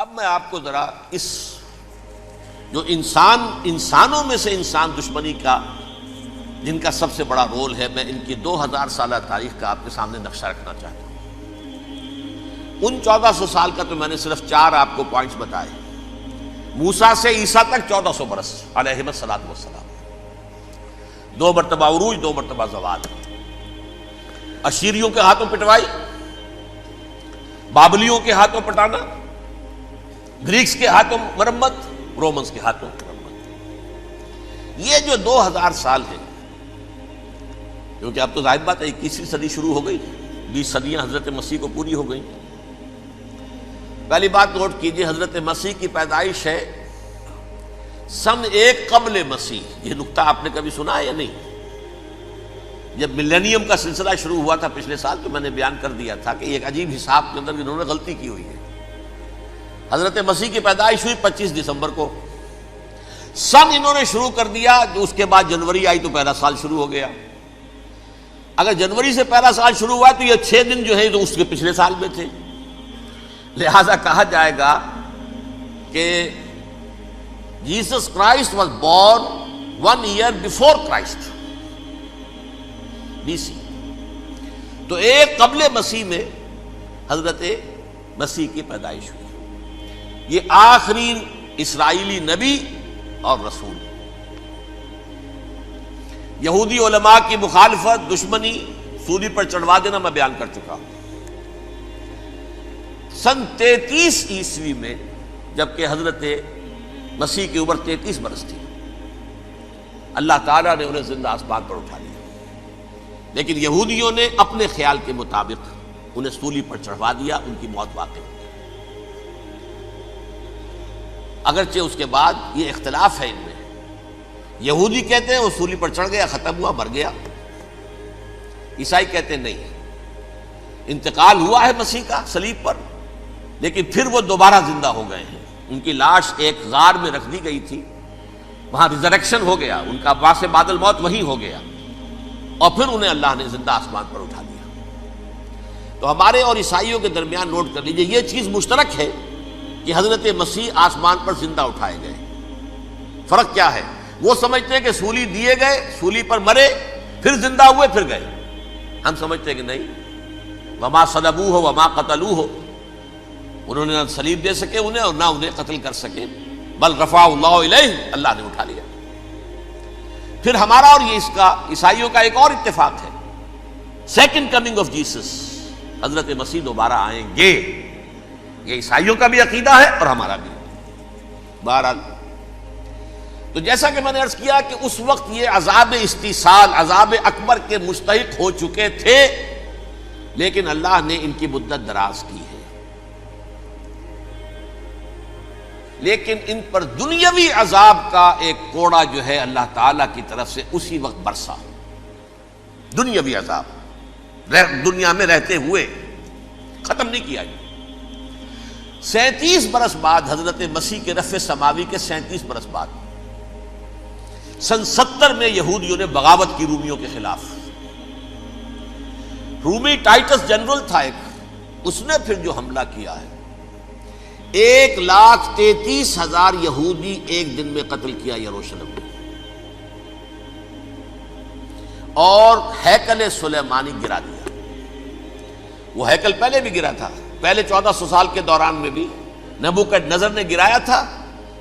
اب میں آپ کو ذرا اس جو انسانوں میں سے انسان دشمنی کا جن کا سب سے بڑا رول ہے، میں ان کی 2000 سالہ تاریخ کا آپ کے سامنے نقشہ رکھنا چاہتا ہوں۔ ان 1400 سال کا تو میں نے صرف 4 آپ کو پوائنٹس بتائے۔ موسیٰ سے عیسیٰ تک 1400 برس علیہ الصلوۃ والسلام، 2 مرتبہ عروج، 2 مرتبہ زوال، اشیریوں کے ہاتھوں پٹوائی، بابلیوں کے ہاتھوں پٹانا، گریکس کے ہاتھوں مرمت، رومنس کے ہاتھوں مرمت۔ یہ جو 2000 سال ہے، کیونکہ اب تو ظاہر بات ہے 21ویں صدی شروع ہو گئی، 20 صدیاں حضرت مسیح کو پوری ہو گئی۔ پہلی بات نوٹ کیجئے، حضرت مسیح کی پیدائش ہے سن 1 قبل مسیح۔ یہ نقطہ آپ نے کبھی سنا ہے یا نہیں؟ جب ملینیم کا سلسلہ شروع ہوا تھا پچھلے سال، تو میں نے بیان کر دیا تھا کہ ایک عجیب حساب کے اندر انہوں نے غلطی کی ہوئی ہے۔ حضرت مسیح کی پیدائش ہوئی 25 دسمبر کو، سن انہوں نے شروع کر دیا، جو اس کے بعد جنوری آئی تو پہلا سال شروع ہو گیا۔ اگر جنوری سے پہلا سال شروع ہوا تو یہ 6 دن جو ہے تو اس کے پچھلے سال میں تھے، لہذا کہا جائے گا کہ Jesus Christ was born 1 year before Christ, BC۔ تو 1 قبل مسیح میں حضرت مسیح کی پیدائش ہوئی۔ یہ آخری اسرائیلی نبی اور رسول۔ یہودی علماء کی مخالفت، دشمنی، سولی پر چڑھوا دینا میں بیان کر چکا ہوں۔ سن 33 عیسوی میں، جبکہ حضرت مسیح کی عمر 33 برس تھی، اللہ تعالیٰ نے انہیں زندہ آسمان پر اٹھا لیا، لیکن یہودیوں نے اپنے خیال کے مطابق انہیں سولی پر چڑھوا دیا، ان کی موت واقع ہو گئی۔ اگرچہ اس کے بعد یہ اختلاف ہے ان میں، یہودی کہتے ہیں وہ سولی پر چڑھ گیا، ختم ہوا، مر گیا۔ عیسائی کہتے ہیں نہیں، انتقال ہوا ہے مسیح کا صلیب پر، لیکن پھر وہ دوبارہ زندہ ہو گئے ہیں۔ ان کی لاش ایک غار میں رکھ دی گئی تھی، وہاں ریزریکشن ہو گیا، ان کا باعث بعد الموت وہی ہو گیا، اور پھر انہیں اللہ نے زندہ آسمان پر اٹھا دیا۔ تو ہمارے اور عیسائیوں کے درمیان نوٹ کر لیجئے، یہ چیز مشترک ہے کہ حضرت مسیح آسمان پر زندہ اٹھائے گئے۔ فرق کیا ہے؟ وہ سمجھتے ہیں کہ سولی دیے گئے، سولی پر مرے، پھر زندہ ہوئے، پھر گئے۔ ہم سمجھتے ہیں کہ نہیں، وما صلبوہ وما قتلوہ، انہوں نے نہ صلیب دے سکے انہیں اور نہ انہیں قتل کر سکے، بل رفع اللہ الیہ، اللہ نے اٹھا لیا۔ پھر ہمارا اور یہ اس کا عیسائیوں کا ایک اور اتفاق ہے، سیکنڈ کمنگ آف جیسس، حضرت مسیح دوبارہ آئیں گے۔ یہ عیسائیوں کا بھی عقیدہ ہے اور ہمارا بھی۔ بہرحال تو جیسا کہ میں نے عرض کیا کہ اس وقت یہ عذاب استیصال، عذاب اکبر کے مستحق ہو چکے تھے، لیکن اللہ نے ان کی مدت دراز کی ہے، لیکن ان پر دنیاوی عذاب کا ایک کوڑا جو ہے اللہ تعالیٰ کی طرف سے اسی وقت برسا۔ دنیاوی عذاب دنیا میں رہتے ہوئے ختم نہیں کیا۔ 37 برس بعد، حضرت مسیح کے رفع سماوی کے 37 برس بعد، سن 70 میں یہودیوں نے بغاوت کی رومیوں کے خلاف۔ رومی ٹائٹس جنرل تھا ایک، اس نے پھر جو حملہ کیا ہے، 1,33,000 یہودی ایک دن میں قتل کیا یروشلم میں، اور ہیکل سلیمانی گرا دیا۔ وہ ہیکل پہلے بھی گرا تھا، پہلے 1400 سال کے دوران میں بھی نبوکڈنیزر نے گرایا تھا،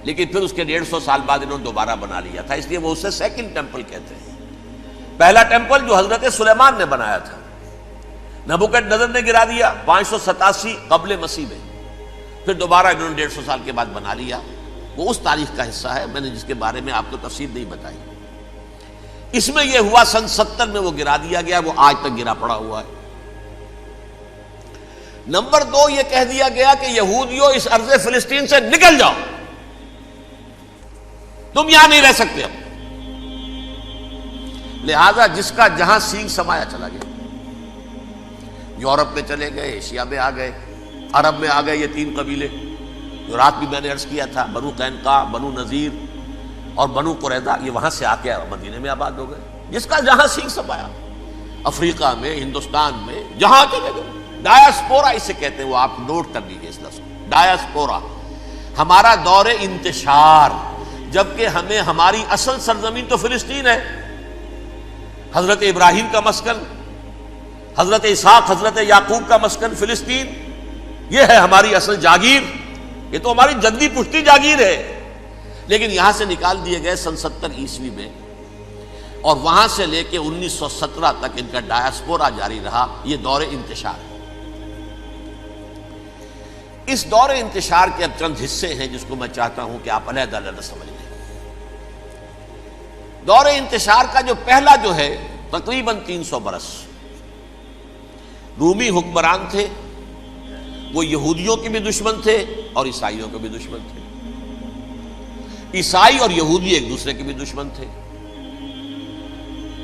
لیکن پھر اس کے 150 سال بعد انہوں نے دوبارہ بنا لیا تھا، اس لیے وہ اسے سیکنڈ ٹیمپل کہتے ہیں۔ پہلا ٹیمپل جو حضرت سلیمان نے بنایا تھا، نبوکڈنیزر نے گرا دیا 587 قبل مسیح میں، پھر دوبارہ انہوں نے 150 سال کے بعد بنا لیا۔ وہ اس تاریخ کا حصہ ہے، میں نے جس کے بارے میں آپ کو تفصیل نہیں بتائی۔ اس میں یہ ہوا سن 70 میں وہ گرا دیا گیا، وہ آج تک گرا پڑا ہوا ہے۔ نمبر 2، یہ کہہ دیا گیا کہ یہودیوں اس ارض فلسطین سے نکل جاؤ، تم یہاں نہیں رہ سکتے اب۔ لہذا جس کا جہاں سینگ سمایا چلا گیا، یورپ میں چلے گئے، ایشیا میں آ گئے، عرب میں آ گئے، یہ 3 قبیلے جو رات بھی میں نے عرض کیا تھا، بنو قینقاع، بنو نذیر اور بنو قریظہ، یہ وہاں سے آ کے مدینے میں آباد ہو گئے۔ جس کا جہاں سینگ سمایا، افریقہ میں، ہندوستان میں، جہاں چلے گئے، ڈایاسپورا اسے کہتے ہیں، وہ آپ نوٹ کر لیجیے اس لفظ کو، ڈایاسپورا، ہمارا دور انتشار، جبکہ ہمیں ہماری اصل سرزمین تو فلسطین ہے، حضرت ابراہیم کا مسکن، حضرت اسحاق حضرت یعقوب کا مسکن فلسطین، یہ ہے ہماری اصل جاگیر، یہ تو ہماری جدی پشتی جاگیر ہے، لیکن یہاں سے نکال دیے گئے سن 70 عیسوی میں، اور وہاں سے لے کے 1917 تک ان کا ڈایاسپورا جاری رہا۔ یہ دور انتشار ہے۔ اس دور انتشار کے اب چند حصے ہیں جس کو میں چاہتا ہوں کہ آپ علیحدہ علیحدہ سمجھ لیں۔ دور انتشار کا جو پہلا جو ہے تقریباً 300 برس رومی حکمران تھے، وہ یہودیوں کے بھی دشمن تھے اور عیسائیوں کے بھی دشمن تھے، عیسائی اور یہودی ایک دوسرے کے بھی دشمن تھے،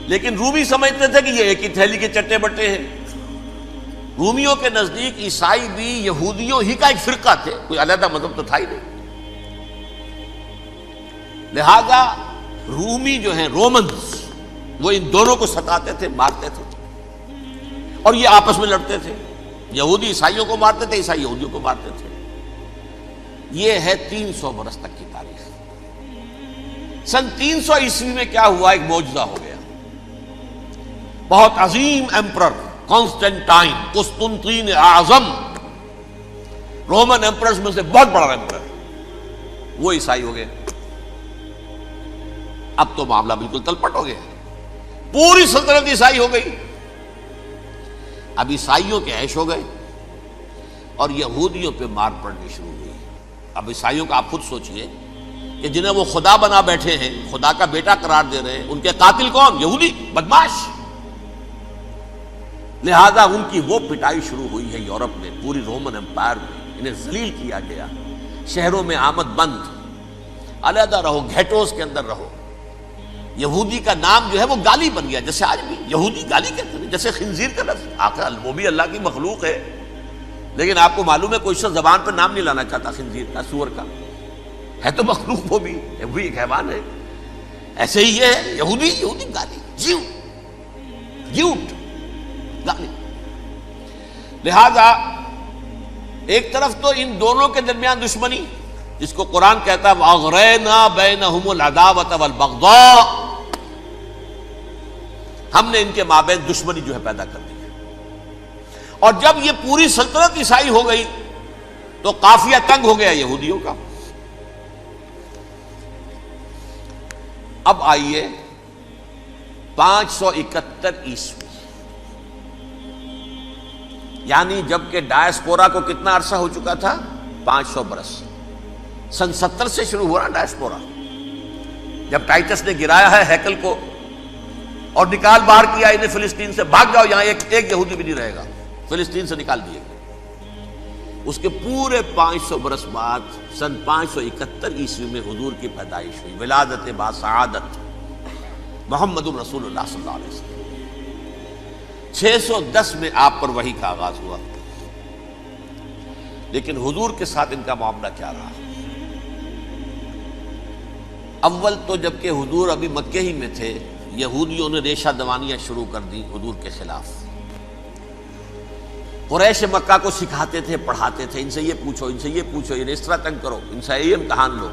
لیکن رومی سمجھتے تھے کہ یہ ایک ہی تھیلی کے چٹے بٹے ہیں۔ رومیوں کے نزدیک عیسائی بھی یہودیوں ہی کا ایک فرقہ تھے، کوئی علیحدہ مذہب تو تھا ہی نہیں، لہذا رومی جو ہیں رومنز وہ ان دونوں کو ستاتے تھے، مارتے تھے، اور یہ آپس میں لڑتے تھے، یہودی عیسائیوں کو مارتے تھے، عیسائی یہودیوں کو مارتے تھے۔ یہ ہے 300 برس تک کی تاریخ۔ سن 300 عیسوی میں کیا ہوا؟ ایک معجزہ ہو گیا۔ بہت عظیم ایمپرر کانسٹینٹائن، قسطنطین اعظم، رومن ایمپررز میں سے بہت بڑا ایمپرر، وہ عیسائی ہو گئے۔ اب تو معاملہ بالکل تلپٹ ہو گیا، پوری سلطنت عیسائی ہو گئی۔ اب عیسائیوں کے عیش ہو گئے اور یہودیوں پہ مار پڑنی شروع ہوئی۔ اب عیسائیوں کا آپ خود سوچئے کہ جنہیں وہ خدا بنا بیٹھے ہیں، خدا کا بیٹا قرار دے رہے ہیں، ان کے قاتل کون؟ یہودی بدماش۔ لہذا ان کی وہ پٹائی شروع ہوئی ہے یورپ میں، پوری رومن امپائر میں انہیں ذلیل کیا گیا، شہروں میں آمد بند، علیحدہ رہو، گھیٹوز کے اندر رہو۔ یہودی کا نام جو ہے وہ گالی بن گیا، جیسے آج بھی یہودی گالی کہتے ہیں، جیسے خنزیر کا لفظ، آخر وہ بھی اللہ کی مخلوق ہے، لیکن آپ کو معلوم ہے کوئی شخص زبان پہ نام نہیں لانا چاہتا خنزیر کا، سور کا، ہے تو مخلوق، وہ بھی ایک حیوان ہے۔ ایسے ہی یہ ہے یہودی، یہودی گالی، جیوٹ گالی۔ لہذا ایک طرف تو ان دونوں کے درمیان دشمنی، جس کو قرآن کہتا ہے وَأَغْرَيْنَا بَيْنَهُمُ الْعَدَاوَةَ وَالْبَغْضَاءَ، ہم نے ان کے مابین دشمنی جو ہے پیدا کر دی ہے۔ اور جب یہ پوری سلطنت عیسائی ہو گئی تو قافیہ تنگ ہو گیا یہودیوں کا۔ اب آئیے 571 عیسوی، یعنی جب کہ ڈایاسپورا کو کتنا عرصہ ہو چکا تھا؟ 500 برس۔ سن 70 سے شروع ہوا نا ڈایاسپورا، جب ٹائٹس نے گرایا ہے ہیکل کو اور نکال باہر کیا انہیں فلسطین سے، بھاگ جاؤ یہاں ایک یہودی بھی نہیں رہے گا، فلسطین سے نکال دیے گئے۔ اس کے پورے 500 برس بعد سن 571 عیسوی میں حضور کی پیدائش ہوئی، ولادت با سعادت محمد رسول اللہ صلی اللہ علیہ وسلم۔ 610 میں آپ پر وحی کا آغاز ہوا، لیکن حضور کے ساتھ ان کا معاملہ کیا رہا؟ اول تو جبکہ حضور ابھی مکے ہی میں تھے، یہودیوں نے ریشہ دوانیاں شروع کر دی حضور کے خلاف۔ قریش مکہ کو سکھاتے تھے، پڑھاتے تھے، ان سے یہ پوچھو، ان سے یہ پوچھو، انہیں اس طرح تنگ کرو، ان سے یہ امتحان لو،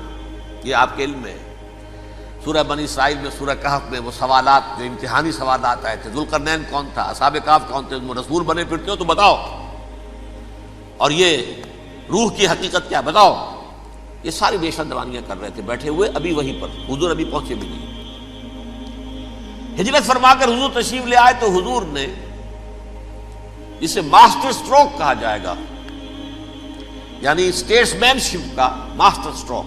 یہ آپ کے علم میں ہے۔ سورہ بنی اسرائیل میں، سورہ کہف میں وہ سوالات، جو امتحانی سوالات آئے تھے، ذوالقرنین کون تھا، اصحاب کہف کون تھے، تم رسول بنے پھرتے ہو تو بتاؤ، اور یہ روح کی حقیقت کیا بتاؤ۔ یہ ساری ریشہ دوانیاں کر رہے تھے بیٹھے ہوئے، ابھی وہیں پر حضور ابھی پہنچے بھی نہیں۔ ہجرت فرما کر حضور تشریف لے آئے تو حضور نے، جسے ماسٹر سٹروک کہا جائے گا، یعنی اسٹیٹس مین شپ کا ماسٹر سٹروک،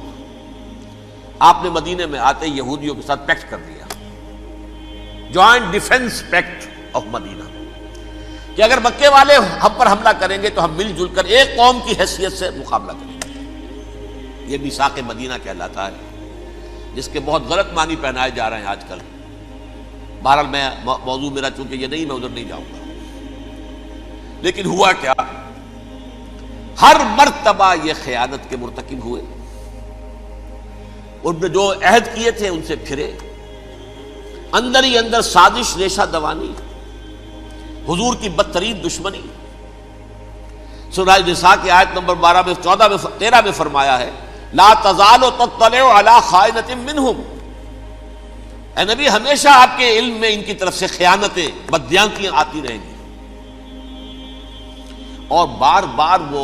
آپ نے مدینے میں آتے یہودیوں کے ساتھ پیکٹ کر دیا، جوائنٹ ڈیفنس پیکٹ آف مدینہ، کہ اگر مکے والے ہم پر حملہ کریں گے تو ہم مل جل کر ایک قوم کی حیثیت سے مقابلہ کریں گے۔ یہ میثاق مدینہ کہلاتا ہے، جس کے بہت غلط معنی پہنائے جا رہے ہیں آج کل۔ بہرحال میں موضوع میرا چونکہ یہ نہیں، میں ادھر نہیں جاؤں گا، لیکن ہوا کیا؟ ہر مرتبہ یہ خیانت کے مرتکب ہوئے، ان نے جو عہد کیے تھے ان سے پھرے، اندر ہی اندر سازش، ریشہ دوانی، حضور کی بدترین دشمنی۔ سورہ نساء کی آیت نمبر 12 میں 14 میں 13 میں فرمایا ہے لا تزال تطلع علی خائنۃ منہم، اے نبی ہمیشہ آپ کے علم میں ان کی طرف سے خیانتیں، بددیانتیاں آتی رہیں گی. اور بار بار وہ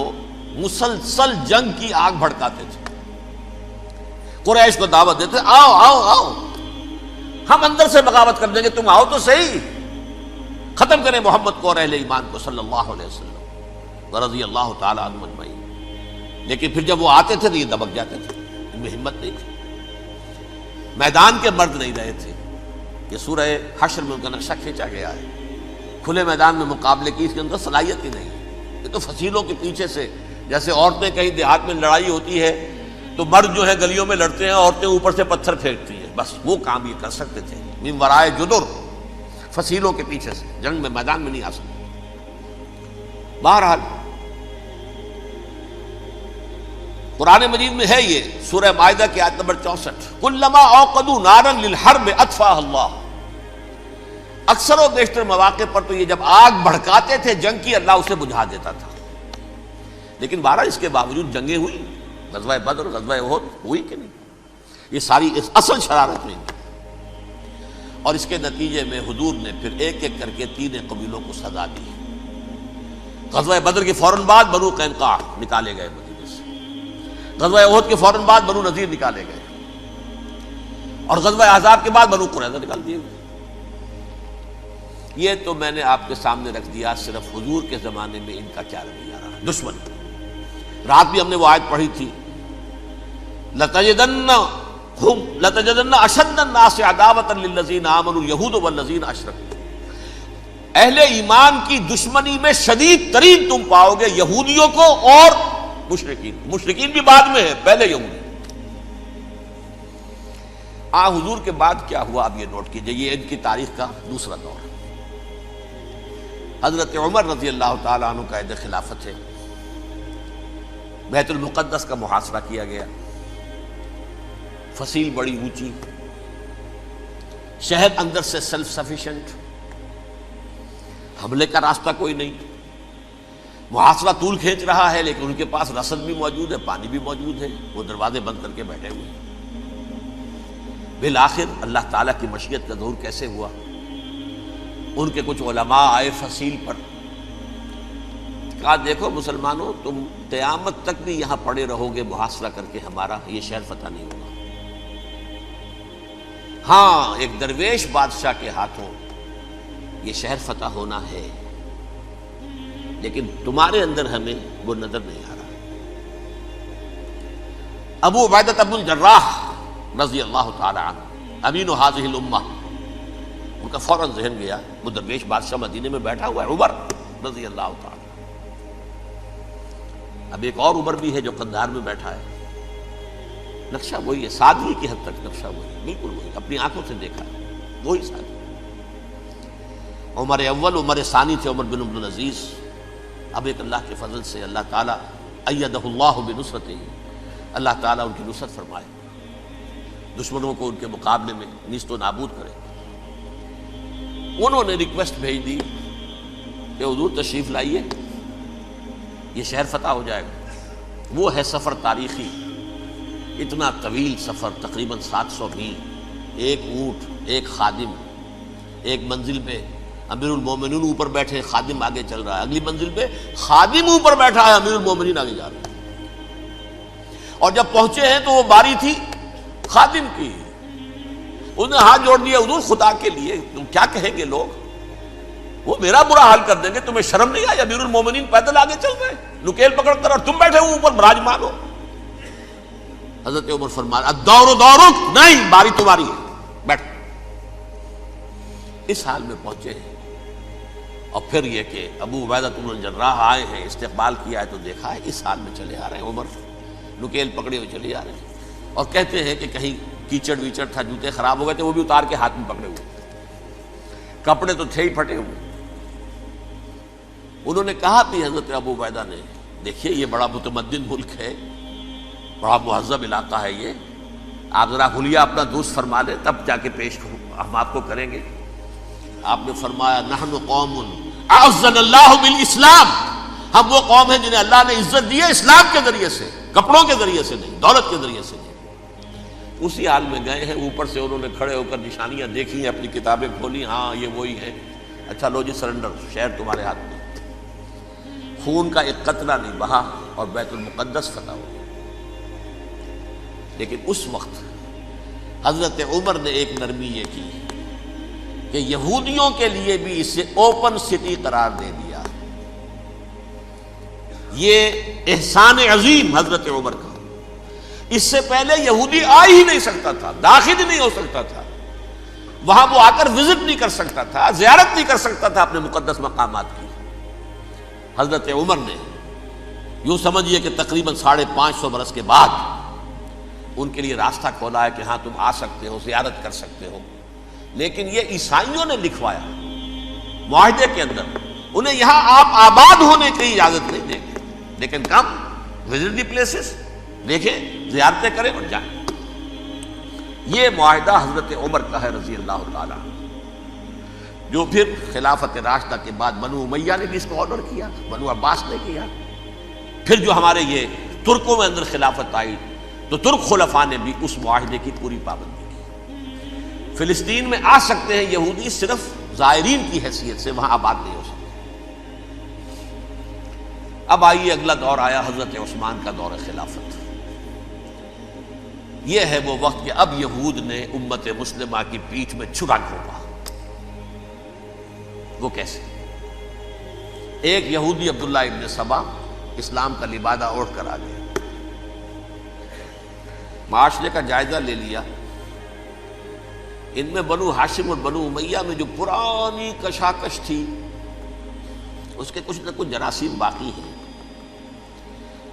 مسلسل جنگ کی آگ بھڑکاتے تھے. قریش کو دعوت دیتے، آؤ آؤ آؤ ہم اندر سے بغاوت کر دیں گے، تم آؤ تو صحیح، ختم کریں محمد کو اور اہل ایمان کو صلی اللہ علیہ وسلم ورضی اللہ تعالی عنہم اجمعین. لیکن پھر جب وہ آتے تھے تو یہ دبک جاتے تھے، ان میں ہمت نہیں تھی. میدان کے مرد نہیں رہے تھے. یہ سورہ حشر میں ان کا نقشہ کھینچا گیا ہے. کھلے میدان میں مقابلے کی اس کے اندر صلاحیت ہی نہیں. یہ تو فصیلوں کے پیچھے سے، جیسے عورتیں کہیں دیہات میں لڑائی ہوتی ہے تو مرد جو ہے گلیوں میں لڑتے ہیں، عورتیں اوپر سے پتھر پھینکتی ہیں، بس وہ کام یہ کر سکتے تھے. من ورائے جدر، فصیلوں کے پیچھے سے، جنگ میں میدان میں نہیں آ سکتے. بہرحال قرآن مجید میں ہے یہ سورہ مائدہ کی آیت نمبر 64، کلما اوقدوا نارا للحرب اطفاها اللہ. اکثر و بیشتر مواقع پر تو یہ جب آگ بھڑکاتے تھے جنگ کی، اللہ اسے بجھا دیتا تھا. لیکن بہرحال اس کے باوجود جنگیں ہوئی، غزوہ بدر، غزوہ احد ہوئی کہ نہیں؟ یہ ساری اس اصل شرارت میں. اور اس کے نتیجے میں حضور نے پھر ایک ایک کر کے 3 قبیلوں کو سزا دی. غزوہ بدر کے فوراً بعد بنو قینقاع نکالے گئے مدینے سے، غزوہ احد کے فوراً بعد بنو نذیر نکالے گئے، اور غزوہ احزاب کے بعد بنو قریظہ نکال دیے گئے. یہ تو میں نے آپ کے سامنے رکھ دیا صرف حضور کے زمانے میں ان کا کیا رویہ رہا. دشمن، رات بھی ہم نے وہ آیت پڑھی تھی، لَتَجِدَنَّ أَشَدَّ النَّاسِ عَدَاوَةً لِلَّذِينَ آمَنُوا الْيَهُودُ وَالَّذِينَ أَشْرَكُوا. اہل ایمان کی دشمنی میں شدید ترین تم پاؤ گے یہودیوں کو اور مشرکین. مشرکین بھی بعد میں ہے، پہلے یہودی. حضور کے بعد کیا ہوا اب یہ نوٹ کیجئے. یہ ان کی تاریخ کا دوسرا دور. حضرت عمر رضی اللہ تعالیٰ عنہ قائد خلافت ہے. بیت المقدس کا محاصرہ کیا گیا، فصیل بڑی اونچی، شہر اندر سے سیلف سفیشینٹ، حملے کا راستہ کوئی نہیں. محاصرہ طول کھینچ رہا ہے لیکن ان کے پاس رسد بھی موجود ہے، پانی بھی موجود ہے، وہ دروازے بند کر کے بیٹھے ہوئے ہیں. بالآخر اللہ تعالیٰ کی مشیت کا ظہور کیسے ہوا؟ ان کے کچھ علماء آئے فصیل پر، کہا دیکھو مسلمانوں، تم قیامت تک بھی یہاں پڑے رہو گے محاصرہ کر کے، ہمارا یہ شہر فتح نہیں ہوگا. ہاں ایک درویش بادشاہ کے ہاتھوں یہ شہر فتح ہونا ہے، لیکن تمہارے اندر ہمیں وہ نظر نہیں آ رہا. ابو عبیدہ بن الجراح رضی اللہ تعالی عنہ، امین هذه الامہ، ان کا فوراً ذہن گیا وہ درویش بادشاہ مدینے میں بیٹھا ہوا ہے، عمر رضی اللہ تعالی. اب ایک اور عمر بھی ہے جو قندھار میں بیٹھا ہے. نقشہ وہی ہے، سادگی کی حد تک نقشہ وہی، بالکل وہی، اپنی آنکھوں سے دیکھا ہے، وہی سادگی. عمر اول، عمر ثانی تھے عمر بن عبد العزیز. اب ایک اللہ کے فضل سے اللہ تعالیٰ ایدہ اللہ بنصرتہ، اللہ تعالیٰ ان کی نصرت فرمائے، دشمنوں کو ان کے مقابلے میں نیست و نابود کرے. انہوں نے ریکویسٹ بھیج دی کہ حضور تشریف لائیے، یہ شہر فتح ہو جائے گا. وہ ہے سفر تاریخی، اتنا طویل سفر، تقریباً 700 میل، ایک اونٹ، ایک خادم، ایک منزل پہ امیر المومنین اوپر بیٹھے، خادم آگے چل رہا ہے، اگلی منزل پہ خادم اوپر بیٹھا ہے، امیر المومنین آگے جا رہے ہیں. اور جب پہنچے ہیں تو وہ باری تھی خادم کی. انہوں نے ہاتھ جوڑ دیا، حضور خدا کے لیے تم کیا کہیں گے لوگ، وہ میرا برا حال کر دیں گے، تمہیں شرم نہیں آئی؟ امیر المومنین پیدل آگے چل رہے ہیں نکیل پکڑ کر، اور تم بیٹھے ہو اوپر براجمان ہو. حضرت عمر فرمایا الدور دورک، نہیں باری تمہاری ہے، بیٹھ. اس حال میں پہنچے ہیں. اور پھر یہ کہ ابو عبیدہ بن الجراح آئے ہیں، استقبال کیا ہے تو دیکھا ہے اس حال میں چلے آ رہے ہیں. عمر نکیل پکڑے ہوئے چلے آ رہے ہیں، اور کہتے ہیں کہ کہیں کیچڑ ویچڑ تھا، جوتے خراب ہو گئے تھے، وہ بھی اتار کے ہاتھ میں پکڑے ہوئے، کپڑے تو تھے ہی پھٹے ہوئے. انہوں نے کہا بھی حضرت ابو عبیدہ نے، دیکھیے یہ بڑا متمدن ملک ہے، بڑا مہذب علاقہ ہے یہ، آپ ذرا حلیہ اپنا درست فرما لیں تب جا کے پیش ہم آپ کو کریں گے. آپ نے فرمایا نحن قوم اعزنا اللہ بالاسلام، ہم وہ قوم ہیں جنہیں اللہ نے عزت دی ہے اسلام کے ذریعے سے، کپڑوں کے ذریعے سے نہیں، دولت کے ذریعے سے نہیں۔ اسی حال میں گئے ہیں، اوپر سے انہوں نے کھڑے ہو کر نشانیاں دیکھی ہیں، اپنی کتابیں کھولی، ہاں یہ وہی ہے، اچھا لو جی سرنڈر، شہر تمہارے ہاتھ میں۔ خون کا ایک قطرہ نہیں بہا اور بیت المقدس فتح ہو گیا۔ لیکن اس وقت حضرت عمر نے ایک نرمی یہ کی کہ یہودیوں کے لیے بھی اسے اوپن سٹی قرار دے دیا۔ یہ احسان عظیم حضرت عمر کا، اس سے پہلے یہودی آ ہی نہیں سکتا تھا، داخل ہی نہیں ہو سکتا تھا، وہاں وہ آ کر وزٹ نہیں کر سکتا تھا، زیارت نہیں کر سکتا تھا اپنے مقدس مقامات کی۔ حضرت عمر نے یوں سمجھیے کہ تقریباً 550 برس کے بعد ان کے لیے راستہ کھولا ہے کہ ہاں تم آ سکتے ہو، زیارت کر سکتے ہو۔ لیکن یہ عیسائیوں نے لکھوایا معاہدے کے اندر، انہیں یہاں آپ آباد ہونے کی اجازت نہیں دیں گے، لیکن کم وزٹ دی پلیسز، دیکھیں زیارتیں کریں اور جائیں۔ یہ معاہدہ حضرت عمر کا ہے رضی اللہ تعالیٰ، جو پھر خلافت راشدہ کے بعد بنو امیہ نے بھی اس کو آنر کیا، بنو عباس نے کیا۔ پھر جو ہمارے یہ ترکوں میں اندر خلافت آئی تو ترک خلفاء نے بھی اس معاہدے کی پوری پابندی کی۔ فلسطین میں آ سکتے ہیں یہودی صرف زائرین کی حیثیت سے، وہاں آباد نہیں ہو سکتے۔ اب آئیے اگلا دور آیا حضرت عثمان کا دور خلافت۔ یہ ہے وہ وقت کہ اب یہود نے امت مسلمہ کی پیٹھ میں چھرا گھونپا۔ وہ کیسے؟ ایک یہودی عبداللہ ابن سبا اسلام کا لبادہ اوڑھ کر آ گیا، معاشرے کا جائزہ لے لیا، ان میں بنو ہاشم اور بنو امیہ میں جو پرانی کشاکش تھی اس کے کچھ نہ کچھ جراثیم باقی ہیں،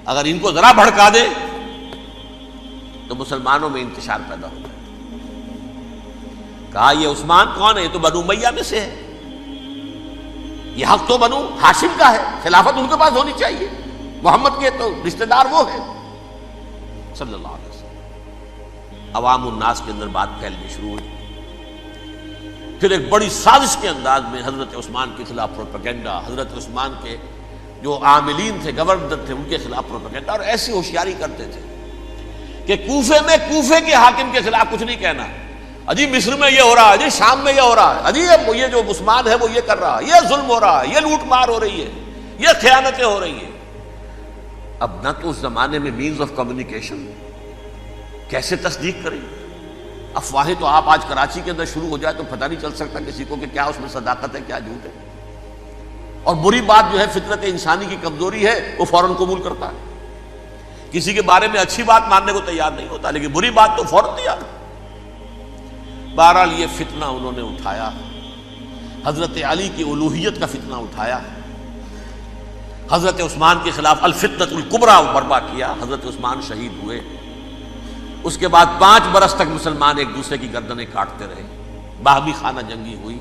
اگر ان کو ذرا بھڑکا دے تو مسلمانوں میں انتشار پیدا ہو جائے۔ کہا یہ عثمان کون ہے؟ یہ تو بنو امیہ میں سے ہے، یہ حق تو بنو ہاشم کا ہے، خلافت ان کے پاس ہونی چاہیے، محمد کے تو رشتہ دار وہ ہیں صلی اللہ علیہ وسلم۔ عوام الناس کے اندر بات پھیلنی شروع ہوئی۔ پھر ایک بڑی سازش کے انداز میں حضرت عثمان کے خلاف پروپیگنڈا، حضرت عثمان کے جو عاملین تھے، گورنر تھے، ان کے خلاف پروپیگنڈا، اور ایسی ہوشیاری کرتے تھے کہ کوفے میں کوفے کے حاکم کے خلاف کچھ نہیں کہنا، اجی مصر میں یہ ہو رہا ہے، اجی شام میں یہ ہو رہا ہے، اجی یہ جو عثمان ہے وہ یہ کر رہا ہے، یہ ظلم ہو رہا ہے، یہ لوٹ مار ہو رہی ہے، یہ خیانتیں ہو رہی ہیں۔ اب نہ تو اس زمانے میں مینز آف کمیونیکیشن، کیسے تصدیق کریں؟ افواہیں تو آپ آج کراچی کے اندر شروع ہو جائے تو پتہ نہیں چل سکتا کسی کو کہ کیا اس میں صداقت ہے کیا جھوٹ ہے، اور بری بات جو ہے فطرت انسانی کی کمزوری ہے وہ فوراً قبول کرتا ہے، کسی کے بارے میں اچھی بات ماننے کو تیار نہیں ہوتا، لیکن بری بات تو فوراً تیار۔ بہرحال یہ فتنہ انہوں نے اٹھایا، حضرت علی کی الوہیت کا فتنہ اٹھایا، حضرت عثمان کے خلاف الفتنۃ الکبریٰ برپا کیا، حضرت عثمان شہید ہوئے۔ اس کے بعد 5 برس تک مسلمان ایک دوسرے کی گردنیں کاٹتے رہے، باہمی خانہ جنگی ہوئی،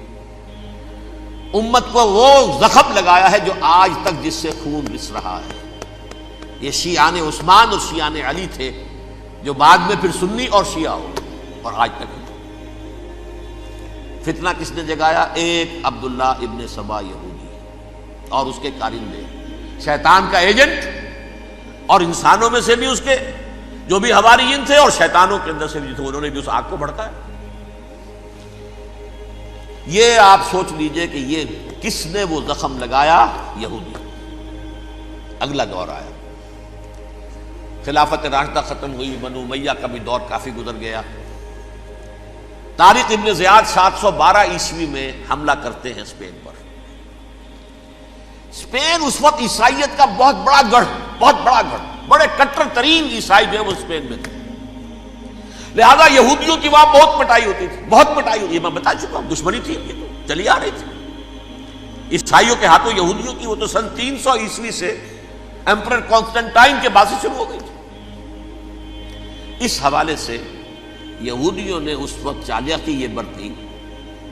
امت کو وہ زخم لگایا ہے جو آج تک جس سے خون رس رہا ہے۔ یہ شیعان عثمان اور شیعان علی تھے جو بعد میں پھر سنی اور شیعہ ہو، اور آج تک فتنہ کس نے جگایا؟ ایک عبداللہ ابن سبا یہودی اور اس کے کارندے، شیطان کا ایجنٹ، اور انسانوں میں سے بھی اس کے جو بھی حواریین تھے اور شیطانوں کے اندر سے بھی تھے، انہوں نے بھی اس آگ کو بھڑکایا۔ یہ آپ سوچ لیجئے کہ یہ کس نے وہ زخم لگایا؟ یہودی۔ اگلا دور آیا، خلافت راشدہ ختم ہوئی، بنو امیہ کا بھی دور کافی گزر گیا۔ طارق ابن زیاد 712 عیسوی میں حملہ کرتے ہیں اسپین پر۔ اسپین اس وقت عیسائیت کا بہت بڑا گڑھ، بڑے کٹر ترین عیسائی جو ہے وہ اسپین میں تھے، لہذا یہودیوں کی وہاں بہت پٹائی ہوتی تھی، یہ میں بتا چکا ہوں، دشمنی تھی، یہ تو چلی آ رہی تھی عیسائیوں کے ہاتھوں یہودیوں کی، وہ تو سن 300 عیسوی سے ایمپرر کانسٹنٹائن کے بعد سے شروع ہو گئی تھی۔ اس حوالے سے یہودیوں نے اس وقت چالاکی یہ برتی،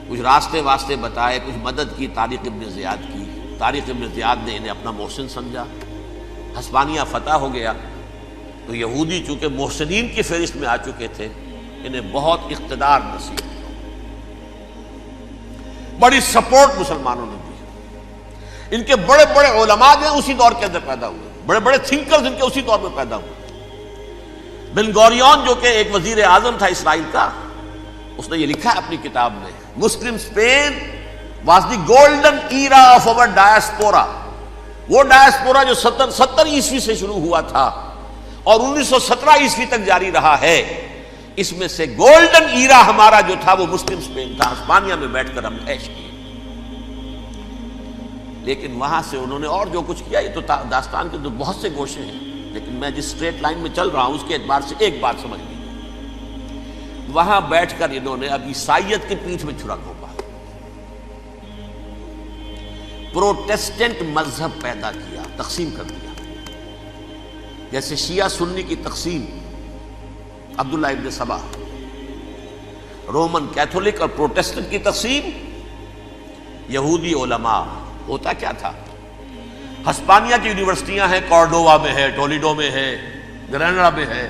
کچھ راستے واسطے بتائے، کچھ مدد کی طارق ابن زیاد کی۔ طارق ابن زیاد نے انہیں اپنا محسن سمجھا، ہسپانیہ فتح ہو گیا تو یہودی چونکہ محسنین کی فہرست میں آ چکے تھے، انہیں بہت اقتدار نصیب ہوا، بڑی سپورٹ مسلمانوں نے دی۔ ان کے بڑے بڑے علماء جو ہیں اسی دور کے اندر پیدا ہوئے، بڑے بڑے تھنکرز ان کے اسی دور میں پیدا ہوئے۔ بن گوریون جو کہ ایک وزیر اعظم تھا اسرائیل کا، اس نے یہ لکھا ہے اپنی کتاب میں، Muslim Spain was the golden era of our diaspora, وہ ڈائسپورا جو 70 عیسوی سے شروع ہوا تھا اور 1917 عیسوی تک جاری رہا ہے، اس میں سے گولڈن ایرا ہمارا جو تھا وہ مسلم اسپین تھا، ہسپانیہ میں بیٹھ کر ہم عیش کیے۔ لیکن وہاں سے انہوں نے اور جو کچھ کیا، یہ تو داستان کے تو بہت سے گوشے ہیں، لیکن میں جس اسٹریٹ لائن میں چل رہا ہوں اس کے اعتبار سے ایک بات سمجھ لیجیے، وہاں بیٹھ کر انہوں نے اب عیسائیت کی پیٹھ میں چھرا گھونپا، پروٹیسٹنٹ مذہب پیدا کیا، تقسیم کر دیا، جیسے شیعہ سنی کی تقسیم، عبداللہ ابن سبا، رومن کیتھولک اور پروٹیسٹنٹ کی تقسیم، یہودی علماء۔ ہوتا کیا تھا، ہسپانیہ کی یونیورسٹیاں ہیں، کارڈووا میں ہے، ٹولیڈو میں ہے، گریناڈا میں ہے،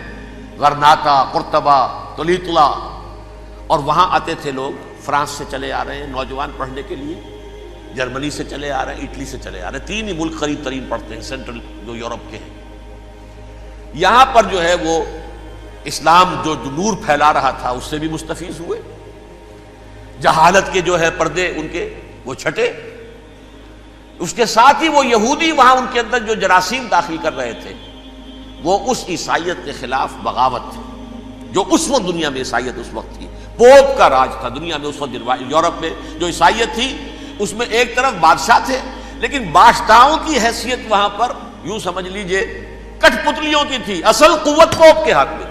غرناطہ، قرطبہ، تولیتلا، اور وہاں آتے تھے لوگ، فرانس سے چلے آ رہے ہیں نوجوان پڑھنے کے لیے، جرمنی سے چلے آ رہے ہیں، اٹلی سے چلے آ رہے ہیں، 3 ہی ملک قریب ترین پڑھتے ہیں سینٹرل جو یورپ کے ہیں۔ یہاں پر جو ہے وہ اسلام جو نور پھیلا رہا تھا اس سے بھی مستفیض ہوئے، جہالت کے جو ہے پردے ان کے وہ چھٹے، اس کے ساتھ ہی وہ یہودی وہاں ان کے اندر جو جراثیم داخل کر رہے تھے وہ اس عیسائیت کے خلاف بغاوت تھی، جو اس وقت دنیا میں عیسائیت اس وقت تھی، پوپ کا راج تھا دنیا میں اس وقت، یورپ میں جو عیسائیت تھی اس میں ایک طرف بادشاہ تھے، لیکن بادشاہوں کی حیثیت وہاں پر یوں سمجھ لیجئے کٹ پتلیوں کی تھی، اصل قوت پوپ کے ہاتھ میں تھی۔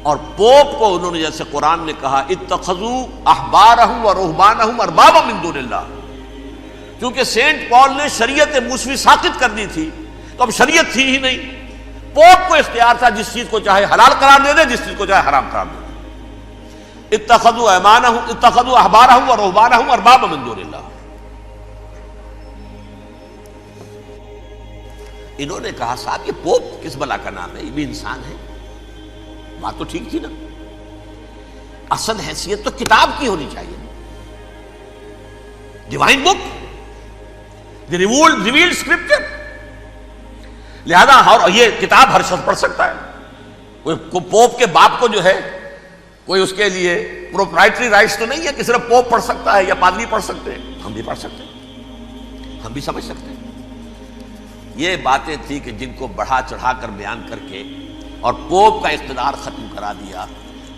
اور پوپ کو انہوں نے جیسے قرآن نے کہا اتخذوا احبارهم ورهبانهم اربابا من دون اللہ، کیونکہ سینٹ پال نے شریعت موسوی ساقط کر دی تھی تو اب شریعت تھی ہی نہیں، پوپ کو اختیار تھا جس چیز کو چاہے حلال قرار دے دے، جس چیز کو چاہے حرام قرار دے دے۔ اتخذوا احبارهم ورهبانهم اربابا من دون اللہ۔ انہوں نے کہا صاحب یہ پوپ کس بلا کا نام ہے، یہ بھی انسان ہے، بات تو ٹھیک تھی نا، اصل حیثیت تو کتاب کی ہونی چاہیے، ڈیوائن بک، دی ریویلڈ اسکرپچر، لہذا یہ کتاب ہر شخص پڑھ سکتا ہے، کوئی پوپ کے باپ کو جو ہے کوئی اس کے لیے پروپرائٹری رائٹس تو نہیں ہے کہ صرف پوپ پڑھ سکتا ہے یا پادری پڑھ سکتے ہیں، ہم بھی پڑھ سکتے ہیں، ہم بھی سمجھ سکتے ہیں۔ یہ باتیں تھی کہ جن کو بڑھا چڑھا کر بیان کر کے اور پوپ کا اقتدار ختم کرا دیا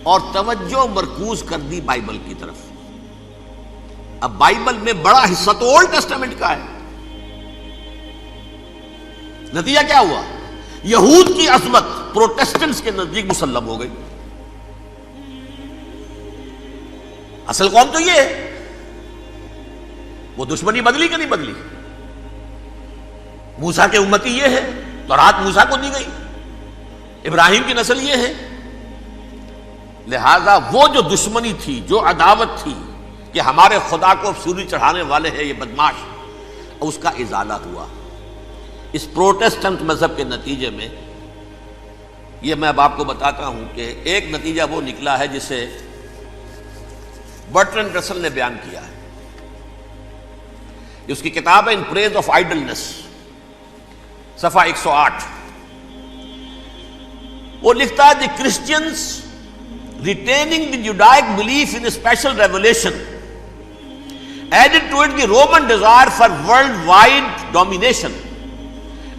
اور توجہ مرکوز کر دی بائبل کی طرف۔ اب بائبل میں بڑا حصہ تو اولڈ ٹیسٹامنٹ کا ہے، نتیجہ کیا ہوا، یہود کی عظمت پروٹیسٹنٹس کے نزدیک مسلم ہو گئی۔ اصل قوم تو یہ ہے، وہ دشمنی بدلی کہ نہیں بدلی، موسیٰ کے امتی یہ ہے، تورات موسیٰ کو دی گئی، ابراہیم کی نسل یہ ہے، لہذا وہ جو دشمنی تھی، جو عداوت تھی کہ ہمارے خدا کو سوری چڑھانے والے ہیں یہ بدماش، اس کا ازالہ ہوا اس پروٹیسٹنٹ مذہب کے نتیجے میں۔ یہ میں اب آپ کو بتاتا ہوں کہ ایک نتیجہ وہ نکلا ہے جسے برٹرنڈ رسل نے بیان کیا ہے، اس کی کتاب ہے ان پریز آف آئیڈلنس، صفحہ 108۔ وہ لکھتا ہے the Christians retaining the Judaic belief in special revelation added to it the Roman desire for worldwide domination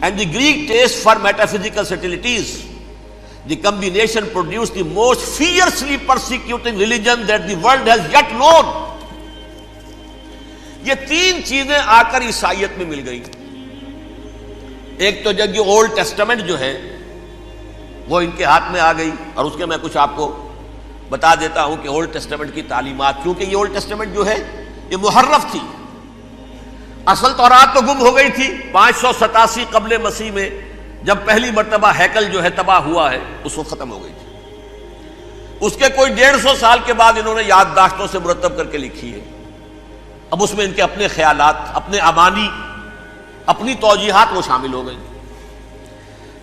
and the Greek taste for metaphysical subtleties. The combination produced the most fiercely persecuting religion that the world has yet known. یہ 3 چیزیں آ کر عیسائیت میں مل گئی۔ ایک تو جب یہ اولڈ ٹیسٹامنٹ جو ہے وہ ان کے ہاتھ میں آ گئی، اور اس کے میں کچھ آپ کو بتا دیتا ہوں کہ اولڈ ٹیسٹامنٹ کی تعلیمات، کیونکہ یہ اولڈ ٹیسٹامنٹ جو ہے یہ محرف تھی، اصل تورات تو گم ہو گئی تھی 587 قبل مسیح میں، جب پہلی مرتبہ ہیکل جو ہے تباہ ہوا ہے اس وقت ختم ہو گئی تھی۔ اس کے کوئی 150 سال کے بعد انہوں نے یادداشتوں سے مرتب کر کے لکھی ہے، اب اس میں ان کے اپنے خیالات، اپنے امانی، اپنی توجیحات وہ شامل ہو گئی۔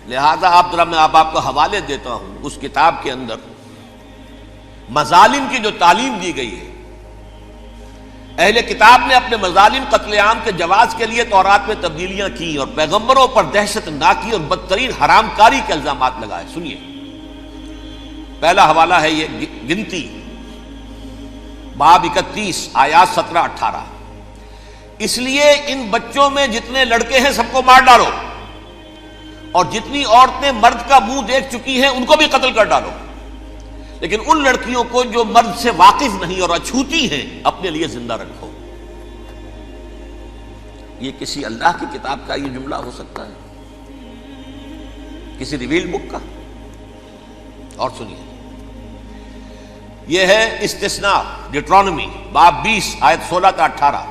لہذا میں آپ کو حوالے دیتا ہوں، اس کتاب کے اندر مظالم کی جو تعلیم دی گئی ہے، اہل کتاب نے اپنے مظالم قتل عام کے جواز کے لیے تورات میں تبدیلیاں کی اور پیغمبروں پر دہشت ناکی اور بدترین حرام کاری کے الزامات لگائے. سنیے، پہلا حوالہ ہے یہ گنتی باب 31 آیات 17-18. اس لیے ان بچوں میں جتنے لڑکے ہیں سب کو مار ڈالو، اور جتنی عورتیں مرد کا منہ دیکھ چکی ہیں ان کو بھی قتل کر ڈالو، لیکن ان لڑکیوں کو جو مرد سے واقف نہیں اور اچھوتی ہیں اپنے لیے زندہ رکھو. یہ کسی اللہ کی کتاب کا یہ جملہ ہو سکتا ہے؟ کسی ریویل بک کا؟ اور سنیے، یہ ہے استثناء ڈیٹرانومی باب 20 آیت 16-18.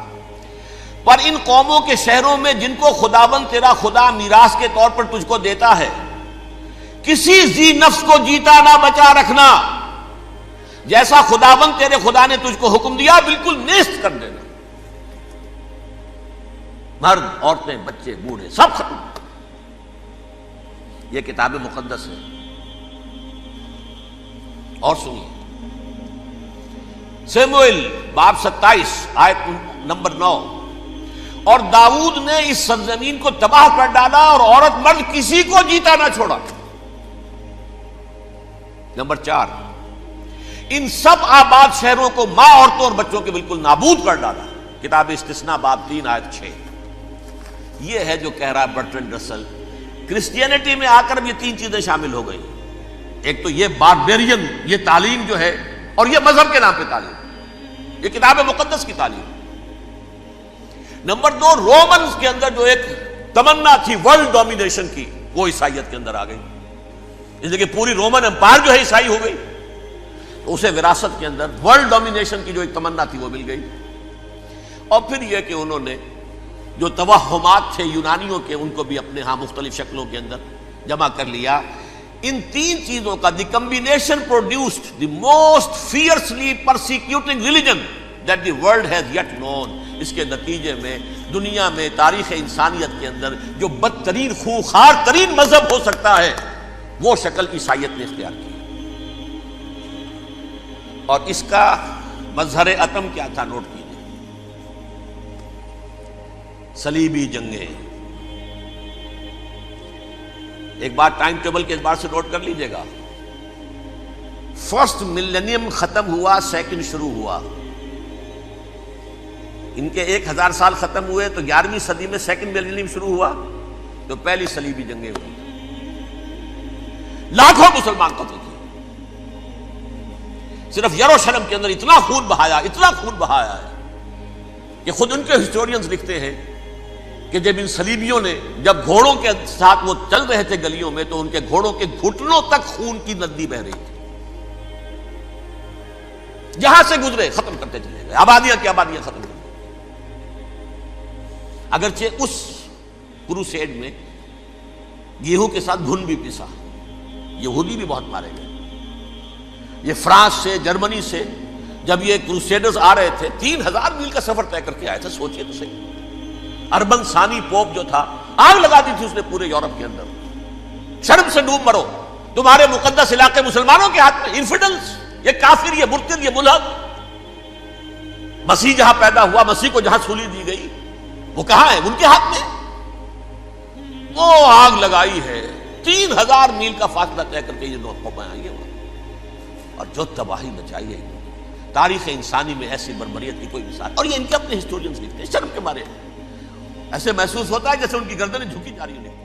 پر ان قوموں کے شہروں میں جن کو خداوند تیرا خدا میراث کے طور پر تجھ کو دیتا ہے، کسی ذی نفس کو جیتا نہ بچا رکھنا، جیسا خداوند تیرے خدا نے تجھ کو حکم دیا بالکل نیست کر دینا. مرد، عورتیں، بچے، بوڑھے سب ختم. یہ کتاب مقدس ہے. اور سنیے، سموئیل باب 27 آیت نمبر 9. اور داؤد نے اس سرزمین کو تباہ کر ڈالا اور عورت مرد کسی کو جیتا نہ چھوڑا. نمبر 4، ان سب آباد شہروں کو ماں، عورتوں اور بچوں کے بالکل نابود کر ڈالا. کتاب استثناء باب 3 آیت 6. یہ ہے جو کہہ رہا ہے برٹرنڈ رسل، کرسچینٹی میں آ کر اب یہ تین چیزیں شامل ہو گئی. ایک تو یہ باربیرین یہ تعلیم جو ہے، اور یہ مذہب کے نام پہ تعلیم، یہ کتاب مقدس کی تعلیم. نمبر 2، رومنز کے اندر جو ایک تمنا تھی ورلڈ ڈومینیشن کی، وہ عیسائیت کے اندر آ گئی. اس لیے کہ پوری رومن امپائر جو ہے عیسائی ہو گئی، تو اسے وراثت کے اندر ورلڈ ڈومینیشن کی جو ایک تمنا تھی وہ مل گئی. اور پھر یہ کہ انہوں نے جو توہمات تھے یونانیوں کے، ان کو بھی اپنے ہاں مختلف شکلوں کے اندر جمع کر لیا. ان تین چیزوں کا the combination produced the most fiercely persecuting religion that the world has yet known. اس کے نتیجے میں دنیا میں تاریخ انسانیت کے اندر جو بدترین خوخار ترین مذہب ہو سکتا ہے وہ شکل عیسائیت نے اختیار کی. اور اس کا مظہر عتم کیا تھا؟ نوٹ کیجیے، صلیبی جنگیں. ایک بات ٹائم ٹیبل کے اعتبار سے نوٹ کر لیجئے گا. فرسٹ ملینیم ختم ہوا، سیکنڈ شروع ہوا. ان کے 1000 سال ختم ہوئے تو 11ویں صدی میں سیکنڈ ملینیم شروع ہوا، تو پہلی صلیبی جنگیں ہوئی. لاکھوں مسلمان قتل کیے. صرف یروشلم کے اندر اتنا خون بہایا ہے کہ خود ان کے ہسٹورینز لکھتے ہیں کہ جب ان صلیبیوں نے جب گھوڑوں کے ساتھ وہ چل رہے تھے گلیوں میں، تو ان کے گھوڑوں کے گھٹنوں تک خون کی ندی بہ رہی تھی. جہاں سے گزرے ختم کرتے چلے گئے، آبادیاں کی آبادیاں ختم کر. اگرچہ اس کروسیڈ میں گیہوں کے ساتھ گھن بھی پیسا، یہودی بھی بہت مارے گئے. یہ فرانس سے، جرمنی سے جب یہ کروسیڈرز آ رہے تھے، 3000 میل کا سفر طے کر کے آئے تھے. سوچئے تو صحیح. اربن ثانی پوپ جو تھا، آگ لگا دی تھی اس نے پورے یورپ کے اندر. شرم سے ڈوب مرو، تمہارے مقدس علاقے مسلمانوں کے ہاتھ میں. انفیڈلز، یہ کافر، یہ مرتد، یہ ملحد. مسیح جہاں پیدا ہوا، مسیح کو جہاں سولی دی گئی، وہ کہاں ہے؟ ان کے ہاتھ میں. وہ آگ لگائی ہے، 3000 میل کا فاصلہ طے کر کے یہ قومیں آئی ہیں، اور جو تباہی مچائی ہے. تاریخ انسانی میں ایسی بربریت کی کوئی مثال. اور یہ ان کے اپنے ہسٹورینز لکھتے ہیں. شرم کے مارے ایسے محسوس ہوتا ہے جیسے ان کی گردنیں جھکی جا رہی ہیں.